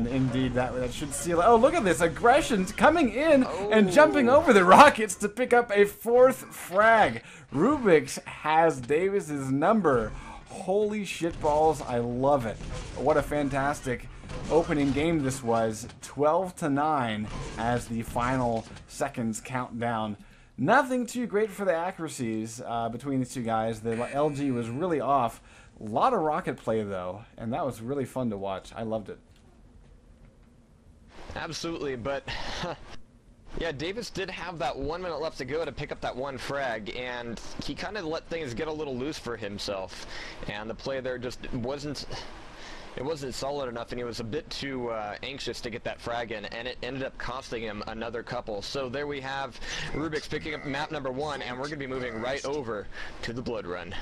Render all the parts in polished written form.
And indeed, that should seal it. Oh, look at this. Aggression coming in and jumping over the Rockets to pick up a 4th frag. Rubik's has Davis's number. Holy shit balls. I love it. What a fantastic opening game this was. 12-9 as the final seconds count down. Nothing too great for the accuracies between these two guys. The LG was really off. A lot of rocket play, though, and that was really fun to watch. I loved it. Absolutely, but yeah, Davis did have that 1 minute left to go to pick up that 1 frag, and he kind of let things get a little loose for himself, and the play there just wasn't solid enough, and he was a bit too anxious to get that frag in, and it ended up costing him another couple. So there we have Rubik's picking up map number 1, and we're going to be moving right over to the Blood Run.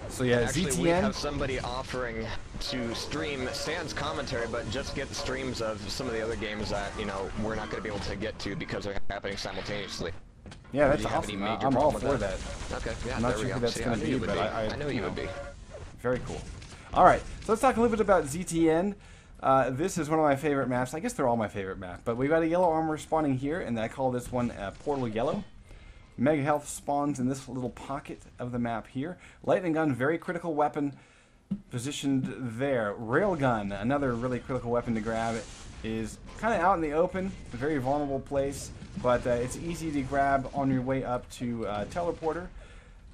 So yeah, actually, ZTN. we have somebody offering to stream Sans commentary, but just get the streams of some of the other games that, you know, we're not going to be able to get to because they're happening simultaneously. Yeah, that's awesome. I'm all for that. Okay, yeah, I'm not sure who that's going to be, but I know you would be. Very cool. All right, so let's talk a little bit about ZTN. This is one of my favorite maps. I guess they're all my favorite maps, but we've got a yellow armor spawning here, and I call this one Portal Yellow. Mega Health spawns in this little pocket of the map here. Lightning Gun, very critical weapon, positioned there. Railgun, another really critical weapon to grab, is kind of out in the open, a very vulnerable place, but it's easy to grab on your way up to Teleporter.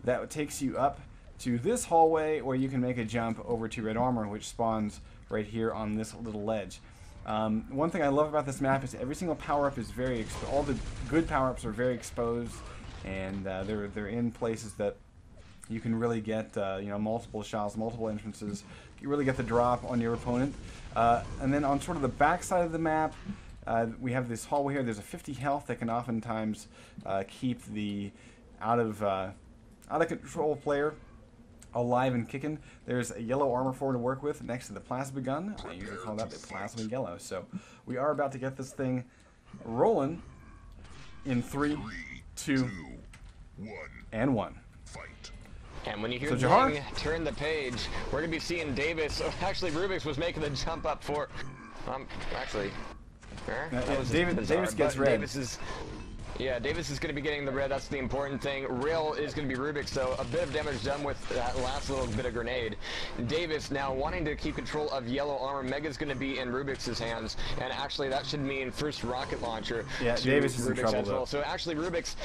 That takes you up to this hallway where you can make a jump over to Red Armor, which spawns right here on this little ledge. One thing I love about this map is every single power-up is very all the good power-ups are very exposed, and they're in places that you can really get you know, multiple shots, multiple entrances. You really get the drop on your opponent. And then on sort of the back side of the map, we have this hallway here. There's a 50 health that can oftentimes keep the out of control player alive and kicking. There's a yellow armor form to work with next to the plasma gun. I usually call that the plasma yellow. So we are about to get this thing rolling in 3, 2, 1. And when you hear so Zhang turn the page, we're going to be seeing Davis. Oh, actually, Rubik's was making the jump up for... actually... Davis gets red. Davis is going to be getting the red. That's the important thing. Rail is going to be Rubik, so a bit of damage done with that last little bit of grenade. Davis now wanting to keep control of yellow armor. Mega's going to be in Rubik's hands, and actually that should mean first rocket launcher. Yeah, Davis is in trouble though. So actually Rubik's,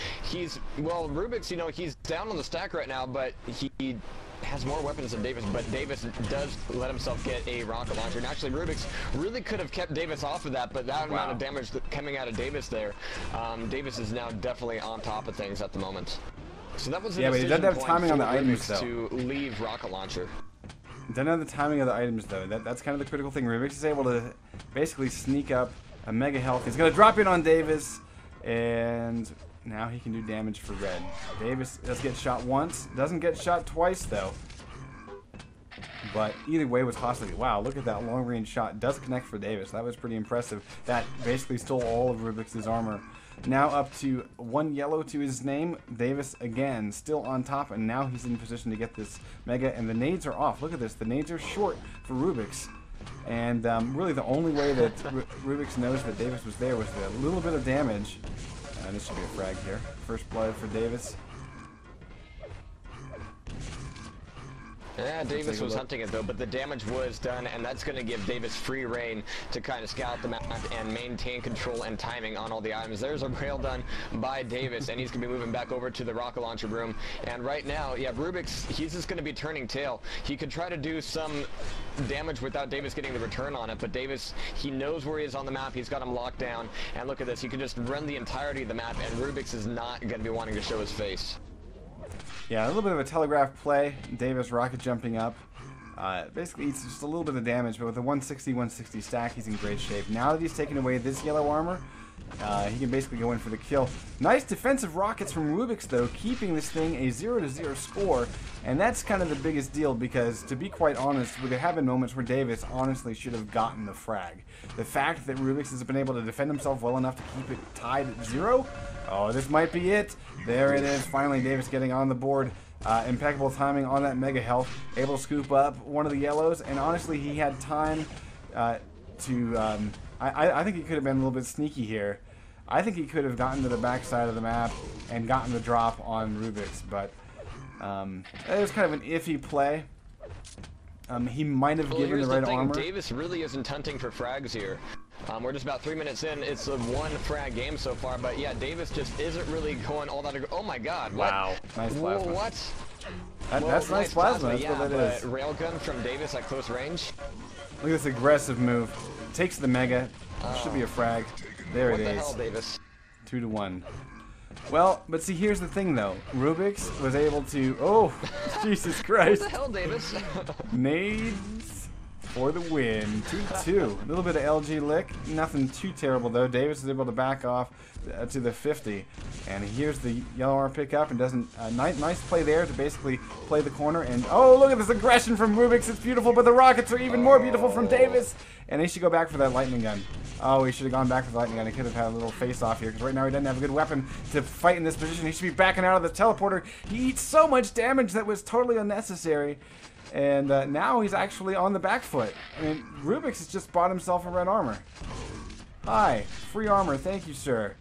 Rubik's, you know, he's down on the stack right now, but he has more weapons than Davis, but Davis does let himself get a rocket launcher. And actually, Rubik's really could have kept Davis off of that, but that amount of damage coming out of Davis there, Davis is now definitely on top of things at the moment. So that was a but he doesn't have timing on the items though. To leave rocket launcher. Doesn't have the timing of the items though. That's kind of the critical thing. Rubik's is able to basically sneak up a mega health. He's gonna drop in on Davis, and now he can do damage for red. Davis does get shot once, doesn't get shot twice though. But either way was costly. Wow, look at that long range shot. Does connect for Davis. That was pretty impressive. That basically stole all of Rubik's armor. Now up to 1 yellow to his name. Davis again still on top, and now he's in position to get this mega, and the nades are off. Look at this. The nades are short for Rubik's. And really the only way that Rubik's knows that Davis was there was a little bit of damage. This should be a frag here. First blood for Davis. Yeah, Davis was hunting it though, but the damage was done, and that's going to give Davis free reign to kind of scout the map and maintain control and timing on all the items. There's a rail done by Davis, and he's going to be moving back over to the rocket launcher room. And right now, yeah, Rubik's, he's just going to be turning tail. He could try to do some damage without Davis getting the return on it, but Davis, he knows where he is on the map. He's got him locked down, and look at this. He could just run the entirety of the map, and Rubik's is not going to be wanting to show his face. Yeah, a little bit of a telegraph play. Davis rocket jumping up. Basically, it's just a little bit of damage, but with a 160 stack, he's in great shape. Now that he's taken away this yellow armor, he can basically go in for the kill. Nice defensive rockets from Rubik's, though, keeping this thing a 0-0 score. And that's kind of the biggest deal because, to be quite honest, there have been moments where Davis honestly should have gotten the frag. The fact that Rubik's has been able to defend himself well enough to keep it tied at 0, oh, this might be it. There it is. Finally, Davis getting on the board. Impeccable timing on that mega health. Able to scoop up one of the yellows, and honestly, he had time to... I think he could have been a little bit sneaky here. I think he could have gotten to the backside of the map and gotten the drop on Rubik's, but it was kind of an iffy play. He might have given the right armor. Davis really isn't hunting for frags here. We're just about 3 minutes in. It's a 1 frag game so far, but yeah, Davis just isn't really going all that. Oh my God! What? Wow, nice plasma. What? That's nice plasma. That's yeah, what that is. Railgun from Davis at close range. Look at this aggressive move. Takes the mega. Should be a frag. There it is. What the hell, Davis? 2 to 1. Well, but see, here's the thing, though. Rubik's was able to... Oh, Jesus Christ. What the hell, Davis? Nades for the win. 2-2. A little bit of LG lick. Nothing too terrible, though. Davis is able to back off to the 50. And here's the yellow arm pick up and doesn't... nice play there to basically play the corner. And, oh, look at this aggression from Rubik's. It's beautiful, but the rockets are even more beautiful from Davis. And he should go back for that lightning gun. Oh, he should have gone back for the lightning gun. He could have had a little face-off here, because right now he doesn't have a good weapon to fight in this position. He should be backing out of the teleporter. He eats so much damage that was totally unnecessary. And now he's actually on the back foot. I mean, Rubik's has just bought himself a red armor. Hi, free armor. Thank you, sir.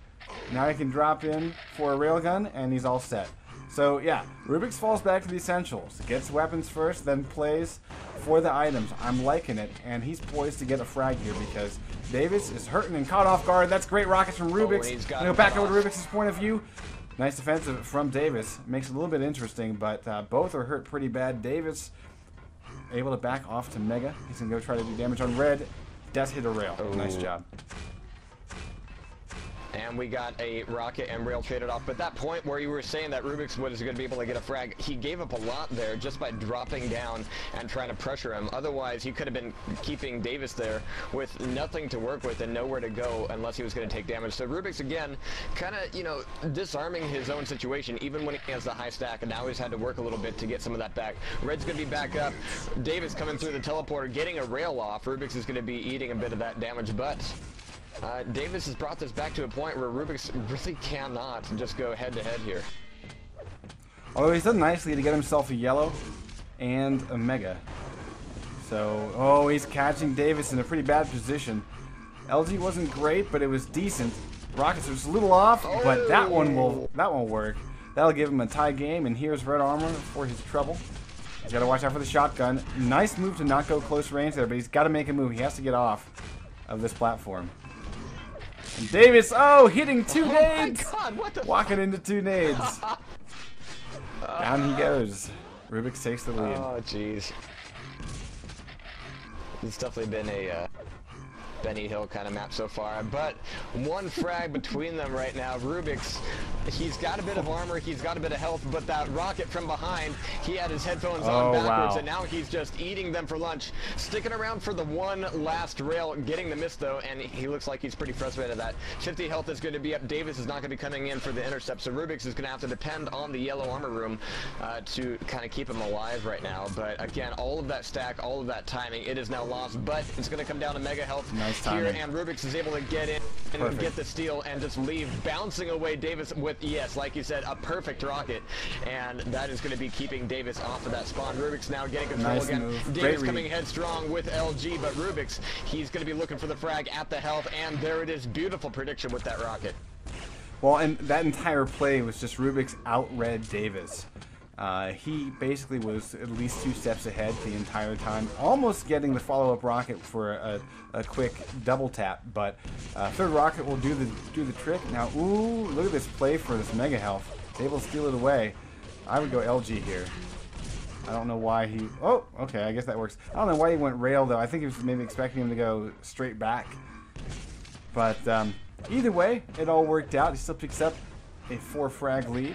Now he can drop in for a railgun, and he's all set. So, yeah, Rubik's falls back to the essentials. Gets weapons first, then plays for the items. I'm liking it, and he's poised to get a frag here because Davis is hurting and caught off guard. That's great rockets from Rubik's. Go back over to Rubik's point of view. Nice defensive from Davis. Makes it a little bit interesting, but both are hurt pretty bad. Davis able to back off to Mega. He's going to go try to do damage on red. Does hit a rail. Oh. Nice job. And we got a rocket and rail traded off. But that point where you were saying that Rubik's was going to be able to get a frag, he gave up a lot there just by dropping down and trying to pressure him. Otherwise, he could have been keeping Davis there with nothing to work with and nowhere to go unless he was going to take damage. So Rubik's, again, kind of, you know, disarming his own situation, even when he has the high stack, and now he's had to work a little bit to get some of that back. Red's going to be back up. Davis coming through the teleporter, getting a rail off. Rubik's is going to be eating a bit of that damage, but... Davis has brought this back to a point where Rubik's really cannot just go head-to-head here. Although he's done nicely to get himself a yellow and a mega. So, oh, he's catching Davis in a pretty bad position. LG wasn't great, but it was decent. Rockets are just a little off, but that one won't work. That'll give him a tie game, and here's red armor for his trouble. He's got to watch out for the shotgun. Nice move to not go close range there, but he's got to make a move. He has to get off of this platform. And Davis, oh, hitting 2 nades! Oh my God, what the walking into 2 nades. Down he goes. Rubik's takes the lead. Oh, jeez. It's definitely been a Benny Hill kind of map so far, but 1 frag between them right now. Rubik's, he's got a bit of armor, he's got a bit of health, but that rocket from behind, he had his headphones on backwards, and now he's just eating them for lunch. Sticking around for the 1 last rail, getting the miss though, and he looks like he's pretty frustrated at that. 50 health is going to be up. Davis is not going to be coming in for the intercept, so Rubik's is going to have to depend on the yellow armor room to kind of keep him alive right now. But again, all of that stack, all of that timing, it is now lost, but it's going to come down to mega health. Nice here, and Rubik's is able to get in and get the steal and just leave, bouncing away Davis with, yes, like you said, a perfect rocket, and that is going to be keeping Davis off of that spawn. Rubik's now getting control again. Move. Davis coming headstrong with LG, but Rubik's, he's going to be looking for the frag at the health, and there it is. Beautiful prediction with that rocket. Well, and that entire play was just Rubik's outread Davis. He basically was at least 2 steps ahead the entire time, almost getting the follow-up rocket for a quick double tap, but 3rd rocket will do the trick. Now, ooh, look at this play for this mega health. He's able to steal it away. I would go LG here. I don't know why he... Oh, okay, I guess that works. I don't know why he went rail, though. I think he was maybe expecting him to go straight back. But either way, it all worked out. He still picks up a 4 frag lead.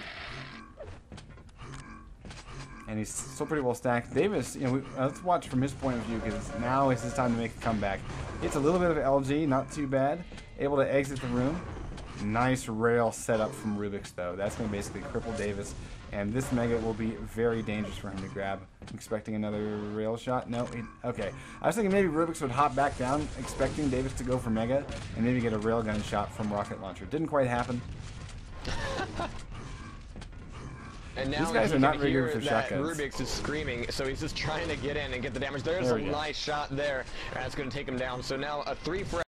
And he's still pretty well stacked. Davis, you know, let's watch from his point of view, because now is his time to make a comeback. It's a little bit of LG, not too bad. Able to exit the room. Nice rail setup from Rubik's, though. That's going to basically cripple Davis. And this mega will be very dangerous for him to grab. I'm expecting another rail shot. No, okay. I was thinking maybe Rubik's would hop back down, expecting Davis to go for mega, and maybe get a railgun shot from rocket launcher. Didn't quite happen. And now These guys you are not can very hear good for that shotguns. Rubik's is screaming, so he's just trying to get in and get the damage. There's There a we go. nice shot there, and that's going to take him down. So now a 3 for